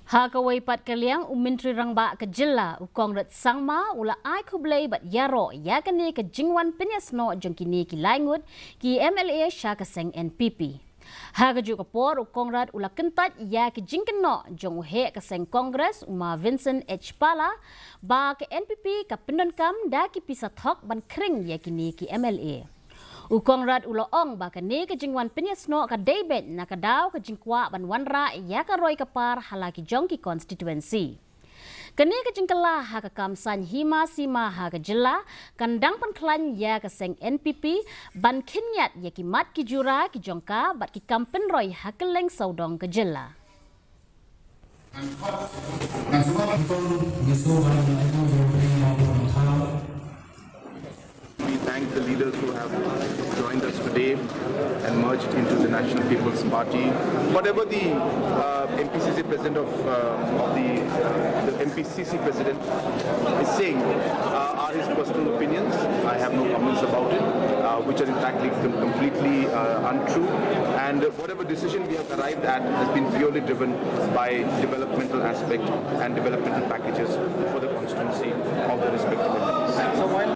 Hakaway pat kaliang Menteri Rangba ke Jilla Conrad Sangma ula ai kublai bat yaro yakani ke Jingpyniasnoh jong kini ki Ngut ki MLA sha ke Seng NPP. Hagaju ke por Conrad ula kentat ya ke Jingpyniasnoh jong he ke Seng Kongres uma Vincent H Pala ba ke NPP ka pendonkam da ki pisa thok ban kring yakini ki MLA. Conrad uloong ba kani ke Jingpyniasnoh ka David na kadaw ke Jingkwa ban wanra ya ka roy kapar halaki jongki constituency. Kani ke Jingkala ha ka kamsan hima sima ha ka Jilla kandang Pynkhlain ya ka Seng NPP ban kinyat ya ki mat ki jura ki jongka bat ki kampen roy ha ka leng saudong ke Jilla. We thank the leaders who have joined us today and merged into the National People's Party. Whatever the MPCC president of the MPCC president is saying are his personal opinions. I have no comments about it, which are in fact completely untrue. And whatever decision we have arrived at has been purely driven by developmental aspect and developmental packages for the constituency of the respective entities.